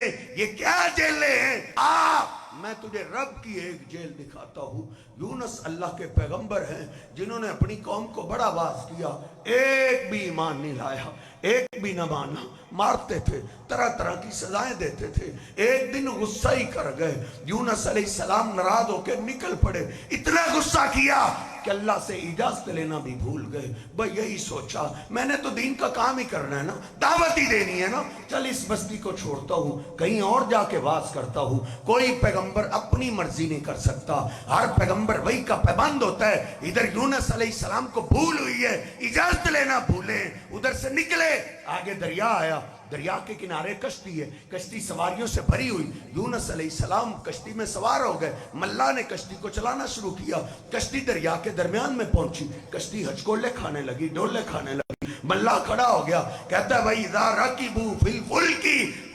یہ کیا جیلیں ہیں؟ آ میں تجھے رب کی ایک جیل دکھاتا ہوں۔ یونس اللہ کے پیغمبر ہیں جنہوں نے اپنی قوم کو بڑا واز کیا، ایک بھی ایمان نہیں لایا، ایک بھی نہ مانا، مارتے تھے، طرح طرح کی سزائیں دیتے تھے۔ ایک دن غصہ ہی کر گئے، یونس علیہ السلام ناراض ہو کے نکل پڑے، اتنا غصہ کیا کہ اللہ سے اجازت لینا بھی بھول گئے۔ بھئی یہی سوچا میں نے تو دین کا کام ہی کرنا ہے نا، دعوت ہی دینی ہے نا، چل اس بستی کو چھوڑتا ہوں، کہیں اور جا کے واز کرتا ہوں۔ کوئی پیغمبر اپنی مرضی نہیں کر سکتا، ہر پیغمبر وہی کا پابند ہوتا ہے۔ ادھر یونس علیہ السلام کو بھول ہوئی ہے، اجازت لینا بھولے، ادھر سے نکلے، آگے دریا آیا، دریا کے کنارے کشتی ہے، کشتی سواریوں سے بھری ہوئی، یونس علیہ السلام کشتی میں سوار ہو گئے، ملا نے کشتی کو چلانا شروع کیا، کشتی دریا کے درمیان میں پہنچی، کشتی ہچکولے کھانے لگی، ڈولے کھانے لگی، ملا کھڑا ہو گیا، کہتا ہے بھائی اذا رکبوا فی الفلک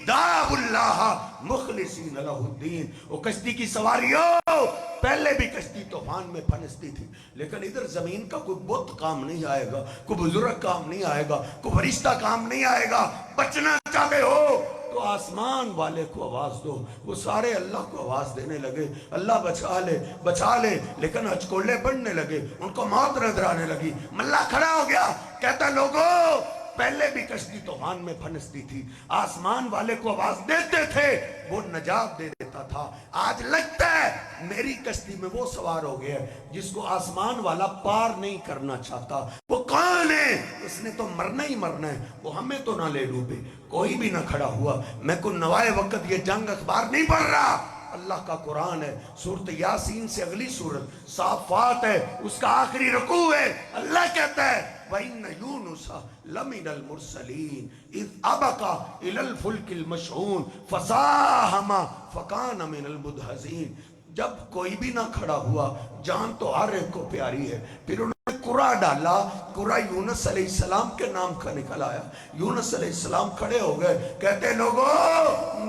دعوا اللہ مخلصین لہ الدین۔ وہ کشتی کی سواریوں، پہلے بھی کشتی طوفان میں پھنستی تھی، لیکن ادھر زمین کا کوئی بت کام نہیں آئے گا، کوئی بزرگ کام نہیں آئے گا، کوئی فرشتہ کام نہیں آئے گا۔ بچنا چاہتے ہو تو آسمان والے کو آواز دو۔ وہ سارے اللہ کو آواز دینے لگے، اللہ بچا لے بچا لے، لیکن ہچکولے بڑھنے لگے، ان کو موت نظر آنے لگی۔ ملا کھڑا ہو گیا، کہتا لوگو پہلے بھی کشتی طوفان میں پھنستی تھی، آسمان والے کو آواز دیتے تھے، وہ نجات دے دیتا تھا۔ آج لگتا ہے میری کشتی میں وہ سوار ہو گیا ہے جس کو آسمان والا پار نہیں کرنا چاہتا۔ وہ کون ہے؟ اس نے تو مرنا ہی مرنا ہے، وہ ہمیں تو نہ لے ڈوبے۔ کوئی بھی نہ کھڑا ہوا۔ میں کو نوائے وقت یہ جنگ اخبار نہیں پڑھ رہا، اللہ کا قرآن ہے، سورۃ یاسین سے اگلی سورت صافات ہے، اس کا آخری رکوع ہے۔ اللہ کہتا ہے وَإِنَّ يُونُسَ لَمِنَ الْمُرْسَلِينَ اِذْ أَبَقَ إِلَى الْفُلْكِ الْمَشْحُونِ فَسَاهَمَ فَكَانَ مِنَ الْمُدْحَضِينَ۔ جب کوئی بھی نہ کھڑا ہوا، جان تو ہر ایک کو پیاری ہے، پھر انہوں نے قرآ ڈالا، قرآ یونس علیہ السلام کے نام کا نکل آیا۔ یونس علیہ السلام کھڑے ہو گئے، کہتے لوگو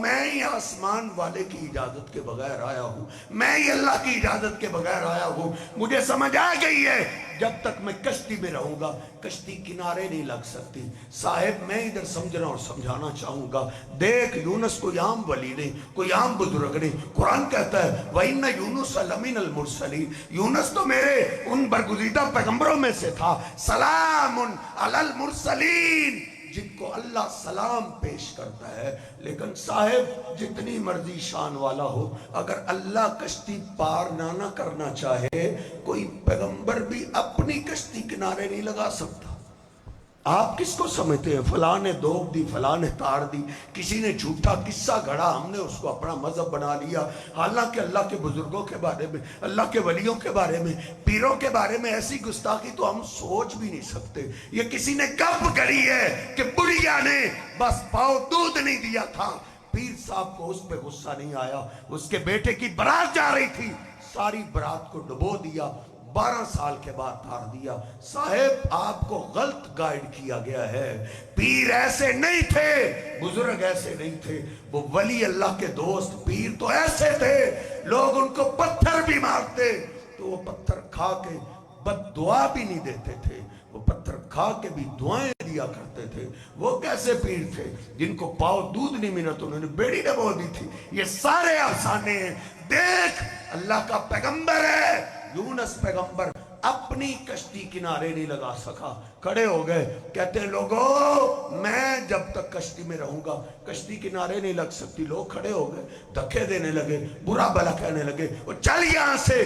میں ہی آسمان والے کی اجازت کے بغیر آیا ہوں، میں ہی اللہ کی اجازت کے بغیر آیا ہوں۔ مجھے سمجھ آ گئی ہے جب تک میں کشتی میں رہوں گا کشتی کنارے نہیں لگ سکتی۔ صاحب میں ادھر سمجھنا اور سمجھانا چاہوں گا، دیکھ یونس کوئی عام ولی نہیں، کوئی عام بزرگ نہیں، قرآن کہتا ہے وَإِنَّ يُونُسَ لَمِنَ الْمُرْسَلِينَ، یونس تو میرے ان برگزیدہ پیغمبروں میں سے تھا۔ سلام علی المرسلین، جن کو اللہ سلام پیش کرتا ہے۔ لیکن صاحب جتنی مرضی شان والا ہو، اگر اللہ کشتی پار نہ کرنا چاہے، کوئی پیغمبر بھی اپنی کشتی کنارے نہیں لگا سکتا۔ آپ کس کو سمجھتے ہیں؟ فلاں نے دوب دی، فلاں نے تار دی، کسی نے جھوٹا قصہ گھڑا، ہم نے اس کو اپنا مذہب بنا لیا۔ حالانکہ اللہ کے بزرگوں کے بارے میں، اللہ کے ولیوں کے بارے میں، پیروں کے بارے میں ایسی گستاخی تو ہم سوچ بھی نہیں سکتے۔ یہ کسی نے کب کری ہے کہ بڑھیا نے بس پاؤ دودھ نہیں دیا تھا، پیر صاحب کو اس پہ غصہ نہیں آیا، اس کے بیٹے کی برات جا رہی تھی، ساری برات کو ڈبو دیا، 12 سال کے بعد تار دیا۔ صاحب آپ کو غلط گائیڈ کیا گیا ہے۔ پیر ایسے نہیں تھے، بزرگ ایسے نہیں تھے، وہ ولی اللہ کے دوست پیر تو ایسے تھے، لوگ ان کو پتھر بھی مارتے تو وہ پتھر کھا کے بد دعا بھی نہیں دیتے تھے، وہ پتھر کھا کے بھی دعائیں دیا کرتے تھے۔ وہ کیسے پیر تھے جن کو پاؤ دودھ نہیں ملا تو انہوں نے بیڑی ڈبو دی تھی؟ یہ سارے افسانے ہیں۔ دیکھ اللہ کا پیغمبر ہے، یونس پیغمبر اپنی کشتی کنارے نہیں لگا سکا، کھڑے ہو گئے، کہتے ہیں لوگو میں جب تک کشتی میں رہوں گا کشتی کنارے نہیں لگ سکتی۔ لوگ کھڑے ہو گئے، دھکے دینے لگے، برا بھلا کہنے لگے، وہ چل یہاں سے،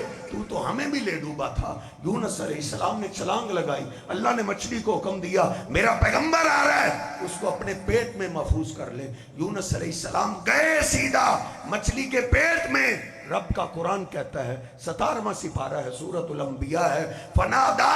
تو ہمیں بھی لے ڈوبا تھا۔ یونس علیہ السلام نے چھلانگ لگائی، اللہ نے مچھلی کو حکم دیا میرا پیغمبر آ رہا ہے، اس کو اپنے پیٹ میں محفوظ کر لے۔ یونس علیہ السلام گئے سیدھا مچھلی کے پیٹ میں۔ رب کا قرآن کہتا ہے، 17واں سپارہ ہے، سورۃ الانبیاء ہے، فنادا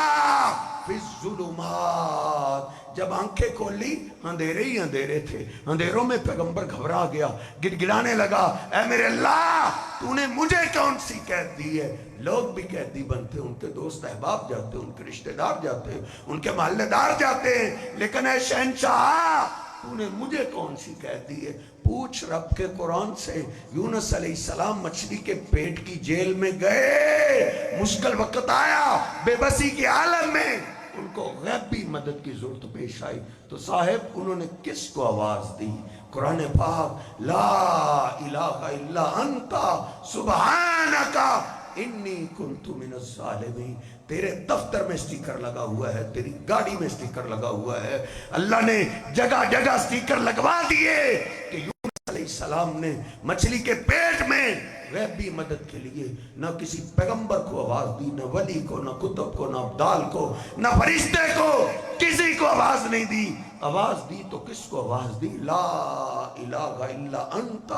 فی الظلمات، جب آنکھیں کھولی اندھیرے ہی اندھیرے تھے، اندھیروں میں پیغمبر گھبرا گیا، گڑگڑانے لگا، اے میرے اللہ تو نے مجھے کون سی قید دی ہے؟ لوگ بھی قیدی بنتے، ان کے دوست احباب جاتے، ان کے رشتہ دار جاتے، ان کے محلے دار جاتے ہیں، لیکن اے شہنشاہ تو نے مجھے کون سی قید دی ہے؟ پوچھ رب کے قرآن سے۔ یونس علیہ السلام مچھلی کے پیٹ کی جیل میں گئے، مشکل وقت آیا، بے بسی کے عالم میں، ان کو غیبی مدد کی ضرورت پیش آئی تو صاحب انہوں نے کس کو آواز دی؟ قرآن پاک لا الہ الا انت سبحانک انی کنت من الظالمین، تیرے دفتر میں سٹیکر لگا ہوا ہے، تیری گاڑی میں سٹیکر لگا ہوا ہے، اللہ نے جگہ جگہ سٹیکر لگوا دیے کہ یونس علیہ السلام نے مچھلی کے پیٹ میں غیبی مدد کے لیے نہ کسی پیغمبر کو آواز دی، نہ ولی کو، نہ کتب کو، نہ ابدال کو، نہ فرشتے کو، کسی کو آواز نہیں دی۔ آواز دی تو کس کو آواز دی؟ لا الہ الا انت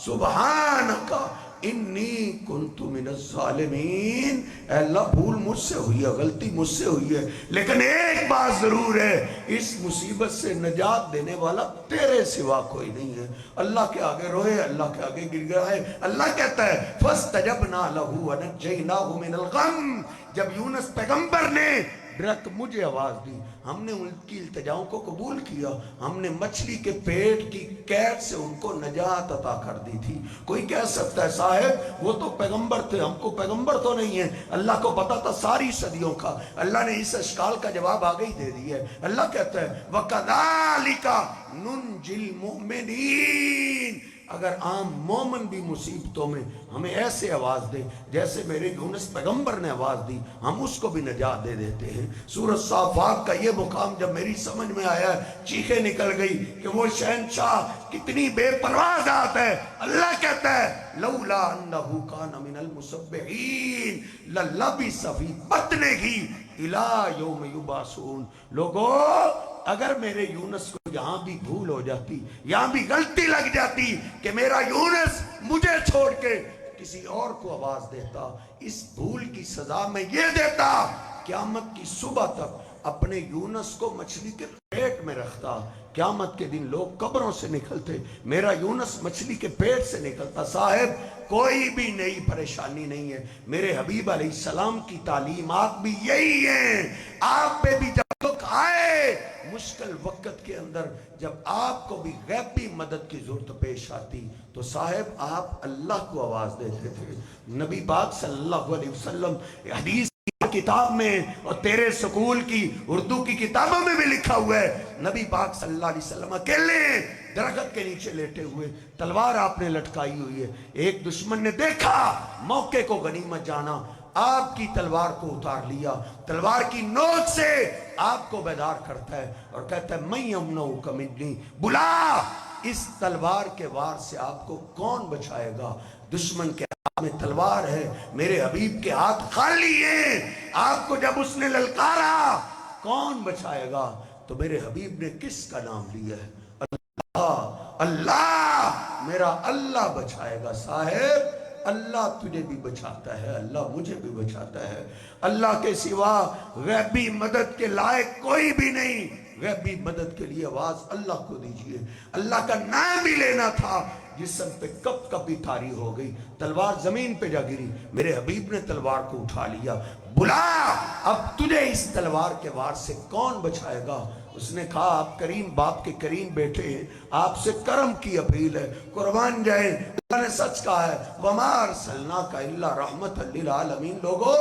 سبحانک انی کنت من الظالمین، اے اللہ بھول مجھ سے ہوئی ہے، غلطی مجھ سے ہوئی ہے، لیکن ایک بات ضرور ہے، اس مصیبت سے نجات دینے والا تیرے سوا کوئی نہیں ہے۔ اللہ کے آگے روئے، اللہ کے آگے گر گئے۔ اللہ کہتا ہے فَاسْتَجَبْنَا لَهُ وَنَجَّيْنَاهُ مِنَ الْغَمِّ، جب یونس پیغمبر نے ڈائریکٹ مجھے آواز دی، ہم نے ان کی التجاؤں کو قبول کیا، ہم نے مچھلی کے پیٹ کی قید سے ان کو نجات عطا کر دی تھی۔ کوئی کہہ سکتا ہے صاحب وہ تو پیغمبر تھے، ہم کو پیغمبر تو نہیں ہے۔ اللہ کو پتا تھا ساری صدیوں کا، اللہ نے اس اشکال کا جواب آگے ہی دے دیا ہے۔ اللہ کہتا ہے وَكَذَلِكَ نُنْجِي الْمُؤْمِنِينَ، اگر عام مومن بھی مصیبتوں میں ہمیں ایسے آواز دے جیسے میرے یونس پیغمبر نے آواز دی، ہم اس کو بھی نجات دے دیتے ہیں۔ سورۃ صافات کا یہ مقام جب میری سمجھ میں آیا، چیخیں نکل گئی کہ وہ شہنشاہ کتنی بے پرواہ ذات ہے۔ اللہ کہتا ہے لولا انہ کان من المسبحین للبث فی بطنہ الی یوم یبعثون۔ لوگو اگر میرے یونس کو یہاں بھی بھول ہو جاتی، یہاں بھی غلطی لگ جاتی کہ میرا یونس مجھے چھوڑ کے کسی اور کو آواز دیتا، اس بھول کی سزا میں یہ دیتا، قیامت کی صبح تک اپنے یونس کو مچھلی کے پیٹ میں رکھتا، قیامت کے دن لوگ قبروں سے نکلتے، میرا یونس مچھلی کے پیٹ سے نکلتا۔ صاحب کوئی بھی نئی پریشانی نہیں ہے، میرے حبیب علیہ السلام کی تعلیمات بھی یہی ہیں۔ آپ پہ بھی جب دکھ آئے مشکل وقت کے اندر، جب آپ کو بھی غیبی مدد کی ضرورت پیش آتی تو صاحب آپ اللہ کو آواز دیتے تھے۔ نبی پاک صلی اللہ علیہ وسلم حدیث کتاب میں اور تیرے سکول کی اردو کی کتابوں میں بھی لکھا ہوا ہے، نبی پاک صلی اللہ علیہ وسلم اکیلے درخت کے نیچے لیٹے ہوئے، تلوار آپ نے لٹکائی ہوئی ہے۔ ایک دشمن نے دیکھا، موقع کو غنیمت جانا، آپ کی تلوار کو اتار لیا، تلوار کی نوک سے آپ کو بیدار کرتا ہے اور کہتا ہے میں یمنعک منی، بلا اس تلوار کے وار سے آپ کو کون بچائے گا؟ دشمن کے ہاتھ میں تلوار ہے، میرے حبیب کے ہاتھ خالی ہیں، آپ کو جب اس نے للکارا کون بچائے گا؟ تو میرے حبیب نے کس کا نام لیا ہے؟ اللہ، اللہ، میرا اللہ بچائے گا۔ صاحب اللہ تجھے بھی بچاتا ہے، اللہ مجھے بھی بچاتا ہے۔ اللہ کے سوا غیبی مدد کے لائق کوئی بھی نہیں۔ غیبی مدد کے لیے آواز اللہ کو دیجئے۔ اللہ کا نام بھی لینا تھا، جسم پہ کب کبھی تاری ہو گئی، تلوار زمین پہ جا گری، میرے حبیب نے تلوار کو اٹھا لیا، بلا اب تجھے اس تلوار کے وار سے کون بچائے گا؟ اس نے کہا آپ کریم باپ کے کریم بیٹے ہیں، آپ سے کرم کی اپیل ہے، قربان جائیں۔ اللہ نے سچ کہا ہے وَمَا أَرْسَلْنَاكَ إِلَّا رَحْمَةً لِّلْعَالَمِينَ۔ لوگو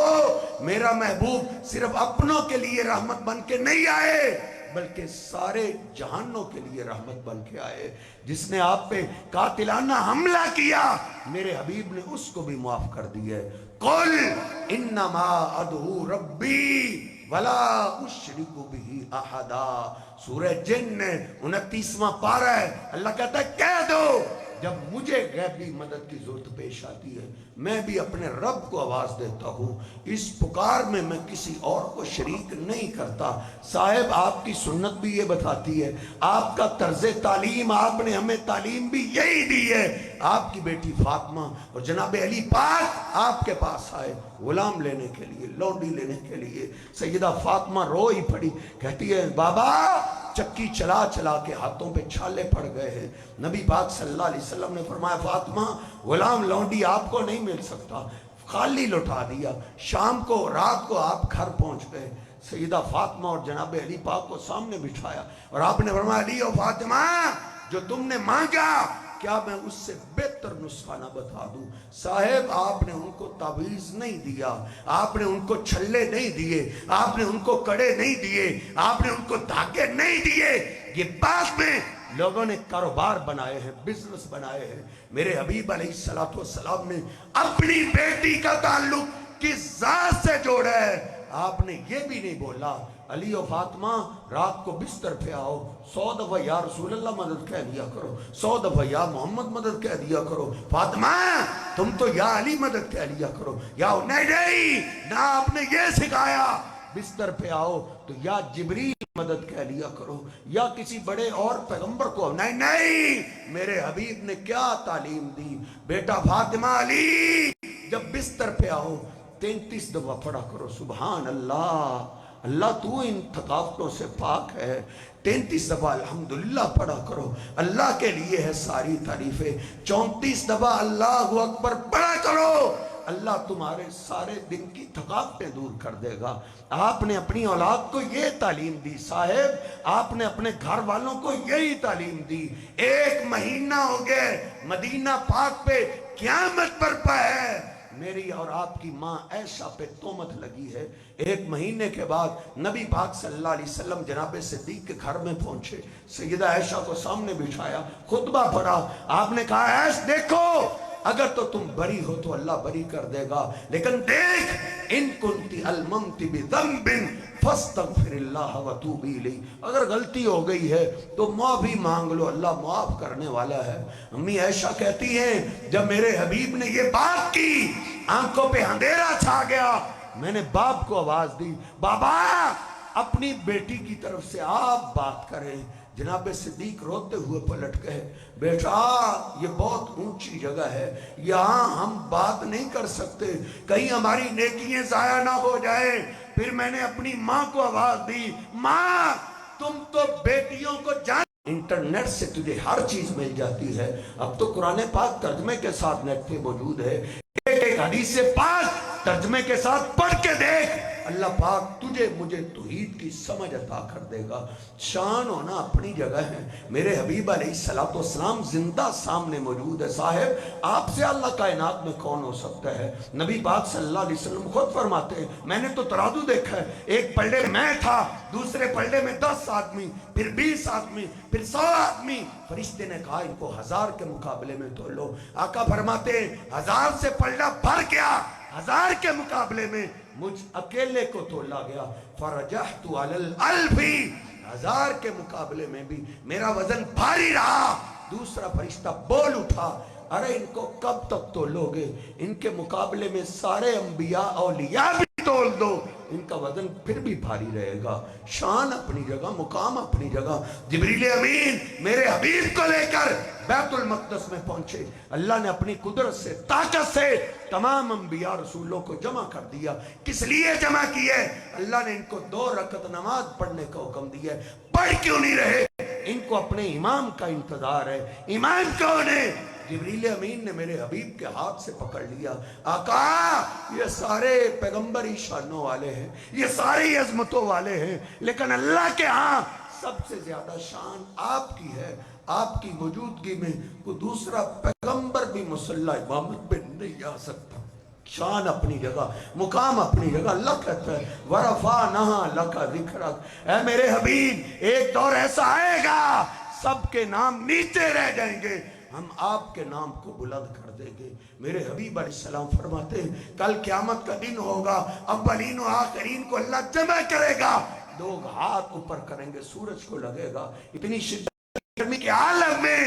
میرا محبوب صرف اپنوں کے لیے رحمت بن کے نہیں آئے بلکہ سارے جہانوں کے لیے رحمت بن کے آئے۔ جس نے آپ پہ قاتلانہ حملہ کیا میرے حبیب نے اس کو بھی معاف کر دیا ہے۔ قُلْ إِنَّمَا أَدْعُو رَبِّي وَلَا أُشْرِكُ بِهِ أَحَدًا۔ سورہ جن 29واں پارہ ہے، اللہ کہتا ہے کہہ دو جب مجھے غیبی مدد کی ضرورت پیش آتی ہے میں بھی اپنے رب کو آواز دیتا ہوں، اس پکار میں میں کسی اور کو شریک نہیں کرتا۔ صاحب آپ کی سنت بھی یہ بتاتی ہے، آپ کا طرز تعلیم، آپ نے ہمیں تعلیم بھی یہی دی ہے۔ آپ کی بیٹی فاطمہ اور جناب علی پاک آپ کے پاس آئے غلام لینے کے لیے، لونڈی لینے کے لیے۔ سیدہ فاطمہ رو ہی پڑی، کہتی ہے بابا چکی چلا چلا کے ہاتھوں پہ چھالے پڑ گئے ہیں۔ نبی پاک صلی اللہ علیہ وسلم نے فرمایا فاطمہ غلام لونڈی آپ کو نہیں مل سکتا، خالی لٹا دیا۔ شام کو رات کو آپ گھر پہنچ گئے، سیدہ فاطمہ اور جناب علی پاک کو سامنے بٹھایا اور آپ نے فرمایا علی و فاطمہ جو تم نے مانگا کیا میں اس سے بہتر بہتر نسخہ نہ بتا دوں؟ صاحب آپ نے ان کو تعویذ نہیں دیا، آپ نے ان کو چھلے نہیں دیے، آپ نے ان کو کڑے نہیں دیے، آپ نے ان کو دھاگے نہیں دیے، یہ بعد میں لوگوں نے کاروبار بنائے ہیں، بزنس بنائے ہیں۔ میرے حبیب علیہ السلام نے اپنی بیٹی کا تعلق کس ذات سے جوڑا ہے؟ آپ نے یہ بھی نہیں بولا علی و فاطمہ رات کو بستر پہ آؤ، 100 دفعہ یا رسول اللہ مدد کہہ دیا کرو، 100 دفعہ یا محمد مدد کہہ دیا کرو، فاطمہ تم تو یا علی مدد کہہ لیا کرو، یا نہیں نہ آپ نے یہ سکھایا بستر پہ آؤ تو یا جبریل مدد کہہ لیا کرو، یا کسی بڑے اور پیغمبر کو، نہیں میرے حبیب نے کیا تعلیم دی؟ بیٹا فاطمہ علی جب بستر پہ آؤ 33 دفعہ پڑھا کرو سبحان اللہ، اللہ تو ان تھکاوٹوں سے پاک ہے، 33 دفعہ الحمدللہ پڑھا کرو، اللہ کے لیے ہے ساری تعریفیں، 34 دفعہ اللہ اکبر پڑھا کرو، اللہ تمہارے سارے دن کی تھکاوٹیں دور کر دے گا۔ آپ نے اپنی اولاد کو یہ تعلیم دی، صاحب آپ نے اپنے گھر والوں کو یہی تعلیم دی۔ 1 مہینہ ہو گئے مدینہ پاک پہ قیامت برپا ہے، میری اور آپ کی ماں عائشہ پہ تہمت لگی ہے۔ 1 مہینے کے بعد نبی پاک صلی اللہ علیہ وسلم جناب صدیق کے گھر میں پہنچے، سیدہ عائشہ کو سامنے بٹھایا، خطبہ پڑھا، آپ نے کہا عائشہ دیکھو اگر تو تم بری ہو تو اللہ بری کر دے گا، لیکن دیکھ ان کنتی الممتی بذنب فاستغفر اللہ وتوبی الیہ، اگر غلطی ہو گئی ہے تو معافی مانگ لو، اللہ معاف کرنے والا ہے۔ امی عائشہ کہتی ہیں جب میرے حبیب نے یہ بات کی آنکھوں پہ اندھیرا چھا گیا، میں نے باپ کو آواز دی، بابا اپنی بیٹی کی طرف سے آپ بات کریں۔ جناب صدیق روتے ہوئے پلٹ گئے، بیٹا یہ بہت اونچی جگہ ہے، یہاں ہم بات نہیں کر سکتے، کہیں ہماری نیکیاں ضائع نہ ہو جائیں۔ پھر میں نے اپنی ماں کو آواز دی، ماں تم تو بیٹیوں کو جان، انٹرنیٹ سے تجھے ہر چیز مل جاتی ہے، اب تو قرآن پاک ترجمے کے ساتھ نیٹ پہ موجود ہے، ایک حدیث پاک ترجمے کے ساتھ پڑھ کے دیکھ، اللہ پاک تجھے مجھے توحید کی سمجھ عطا کر دے گا۔ شان ہونا اپنی جگہ ہے، میرے حبیب علیہ السلام زندہ سامنے موجود ہے۔ صاحب آپ سے اللہ کائنات میں کون ہو سکتا ہے؟ نبی پاک صلی اللہ علیہ وسلم خود فرماتے ہیں میں نے تو ترازو دیکھا ہے، ایک پلڑے میں تھا، دوسرے پلڑے میں 10 آدمی، پھر 20 آدمی، پھر 100 آدمی، فرشتے نے کہا ان کو 1000 کے مقابلے میں تول لو۔ آقا فرماتے ہیں 1000 سے پلڑا بھر گیا، 1000 کے مقابلے میں مجھ اکیلے کو تولا گیا، فرجحت علی الالف، 1000 کے مقابلے میں بھی میرا وزن بھاری رہا۔ دوسرا فرشتہ بول اٹھا، ارے ان کو کب تک تولو گے؟ ان کے مقابلے میں سارے انبیاء اولیاء بھی تول دو، ان کا وزن پھر بھی بھاری رہے گا۔ شان اپنی جگہ، مقام اپنی جگہ۔ جبریل امین میرے حبیب کو لے کر بیت المقدس میں پہنچے، اللہ نے اپنی قدرت سے، طاقت سے تمام انبیاء رسولوں کو جمع کر دیا۔ کس لیے جمع کیے؟ اللہ نے ان کو 2 رکعت نماز پڑھنے کا حکم دیا ہے، پڑھ کیوں نہیں رہے؟ ان کو اپنے امام کا انتظار ہے۔ امام کون ہے؟ جبریل امین نے میرے حبیب کے ہاتھ سے پکڑ لیا، آقا یہ سارے پیغمبری شانوں والے ہیں، یہ سارے عظمتوں والے ہیں، لیکن اللہ کے ہاں سب سے زیادہ شان آپ کی ہے۔ آپ کی موجودگی میں کوئی دوسرا پیغمبر بھی مصلی امامت پہ نہیں آ سکتا۔ شان اپنی جگہ، مقام اپنی جگہ۔ اللہ کہتا ہے وَرَفَعْنَا لَكَ ذِكْرَكَ، اے میرے حبیب ایک دور ایسا آئے گا سب کے نام نیچے رہ جائیں گے، ہم آپ کے نام کو بلند کر دیں گے۔ میرے حبیب علیہ السلام فرماتے ہیں کل قیامت کا دن ہوگا، اولین و آخرین کو اللہ جمع کرے گا، لوگ ہاتھ اوپر کریں گے، سورج کو لگے گا، اتنی شدت گرمی کے عالم میں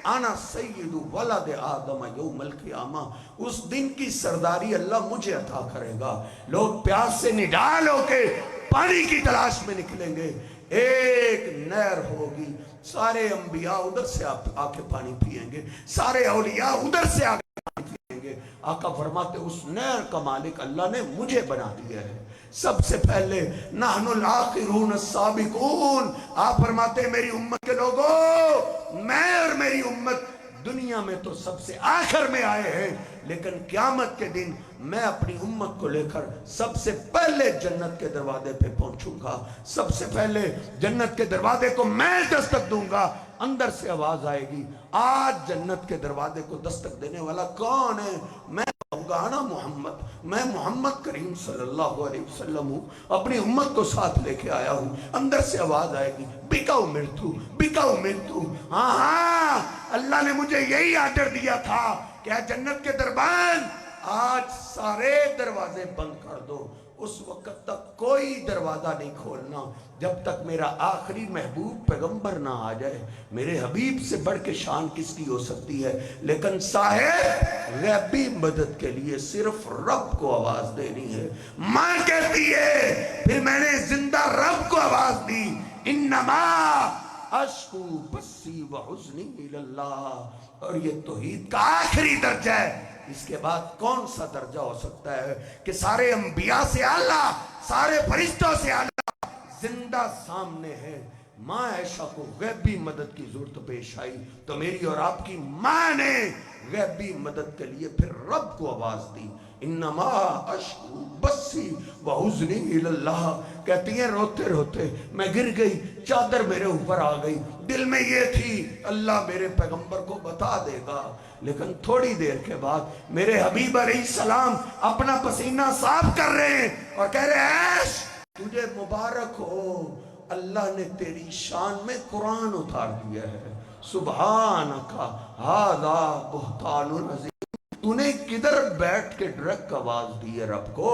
انا سید ولد آدم یوم القیامہ، اس دن کی سرداری اللہ مجھے عطا کرے گا۔ لوگ پیاس سے نڈال ہو کے پانی کی تلاش میں نکلیں گے، ایک نہر ہوگی، سارے انبیاء ادھر سے آ کے پانی پئیں گے، سارے اولیاء ادھر سے آ کے پانی پئیں گے۔ آقا فرماتے اس نہر کا مالک اللہ نے مجھے بنا دیا ہے، سب سے پہلے نحن الاخرون السابقون۔ آپ فرماتے ہیں میری امت کے لوگوں، میں اور میری امت دنیا میں تو سب سے آخر میں آئے ہیں، لیکن قیامت کے دن میں اپنی امت کو لے کر سب سے پہلے جنت کے دروازے پہ پہنچوں گا، سب سے پہلے جنت کے دروازے کو میں دستک دوں گا۔ اندر سے آواز آئے گی، آج جنت کے دروازے کو دستک دینے والا کون ہے؟ میں کہوں گا نا محمد، میں محمد کریم صلی اللہ علیہ وسلم ہوں، اپنی امت کو ساتھ لے کے آیا ہوں۔ اندر سے آواز آئے گی، بکا امرتو، بکا امرتو، ہاں ہاں اللہ نے مجھے یہی آرڈر دیا تھا کہ جنت کے دربان آج سارے دروازے بند کر دو، اس وقت تک کوئی دروازہ نہیں کھولنا جب تک میرا آخری محبوب پیغمبر نہ آ جائے۔ میرے حبیب سے بڑھ کے شان کس کی ہو سکتی ہے؟ لیکن صاحب غیبی مدد کے لیے صرف رب کو آواز دینی ہے۔ ماں کہتی ہے پھر میں نے زندہ رب کو آواز دی، انما اشکو بسی و حزنی اللہ، اور یہ توحید کا آخری درجہ ہے۔ اس کے بعد کون سا درجہ ہو سکتا ہے کہ سارے انبیاء سے اعلیٰ، سارے فرشتوں سے اعلیٰ زندہ سامنے ہے۔ ماں عائشہ کو غیبی مدد کی ضرورت پیش آئی تو میری اور آپ کی ماں نے غیبی مدد کے لیے پھر رب کو آواز دی، انما اشکو بسی وحزنی اللہ۔ کہتی ہیں روتے روتے میں گر گئی، چادر میرے اوپر آ گئی، دل میں یہ تھی اللہ میرے پیغمبر کو بتا دے گا۔ لیکن تھوڑی دیر کے بعد میرے حبیب علیہ السلام اپنا پسینہ صاف کر رہے ہیں اور کہہ رہے ہیں عائش تجھے مبارک ہو، اللہ نے تیری شان میں قرآن اتار دیا ہے، سبحانک ھذا بہتان عظیم۔ تو نے کدھر بیٹھ کے ڈائریکٹ آواز دی ہے رب کو؟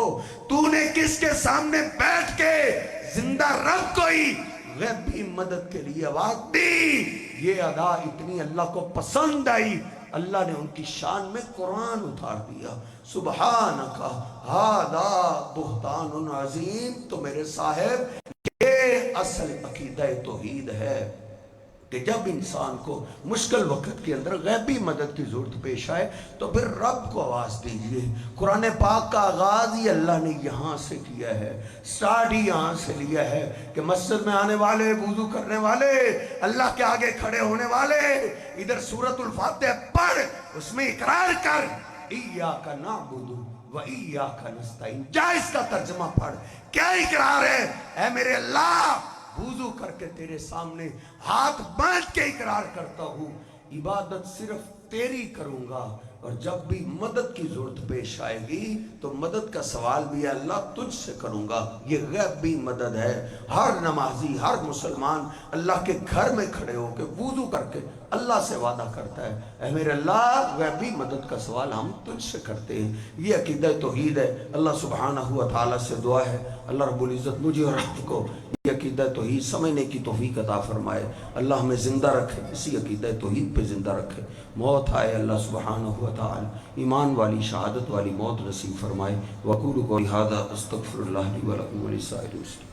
تو نے کس کے سامنے بیٹھ کے زندہ رب کو ہی غیبی مدد کے لیے آواز دی؟ یہ ادا اتنی اللہ کو پسند آئی، اللہ نے ان کی شان میں قرآن اتار دیا، سبحانک ھذا بہتان عظیم۔ تو میرے صاحب یہ اصل عقیدہ توحید ہے کہ جب انسان کو مشکل وقت کے اندر غیبی مدد کی ضرورت پیش آئے تو پھر رب کو آواز دیجئے۔ قرآن پاک کا آغاز ہی اللہ نے یہاں سے کیا ہے، سٹارٹ ہی یہاں سے لیا ہے کہ مسجد میں آنے والے، وضو کرنے والے، اللہ کے آگے کھڑے ہونے والے ادھر سورۃ الفاتحہ پڑھ، اس میں اقرار کر ایاک نعبد و ایاک نستعین۔ جا اس کا ترجمہ پڑھ، کیا اقرار ہے؟ اے میرے اللہ وضو کر کے تیرے سامنے ہاتھ باندھ کے اقرار کرتا ہوں عبادت صرف تیری کروں گا، اور جب بھی مدد کی ضرورت پیش آئے گی تو مدد کا سوال بھی ہے اللہ تجھ سے کروں گا۔ یہ غیبی مدد ہے۔ ہر نمازی، ہر مسلمان اللہ کے گھر میں کھڑے ہو کے وضو کر کے اللہ سے وعدہ کرتا ہے اے میرے اللہ غیبی مدد کا سوال ہم تجھ سے کرتے ہیں۔ یہ عقیدہ توحید ہے۔ اللہ سبحانہ و تعالیٰ سے دعا ہے اللہ رب العزت مجھے اور آپ کو یہ عقیدہ توحید سمجھنے کی توفیق عطا فرمائے، اللہ ہمیں زندہ رکھے، اسی عقیدہ توحید پہ زندہ رکھے۔ موت آئے اللہ سبحانہ و تعالی ایمان والی شہادت والی موت نصیب فرمائے۔ وقولوا قولی ھذا استغفر اللہ لی ولکم ولسائر المسلمین۔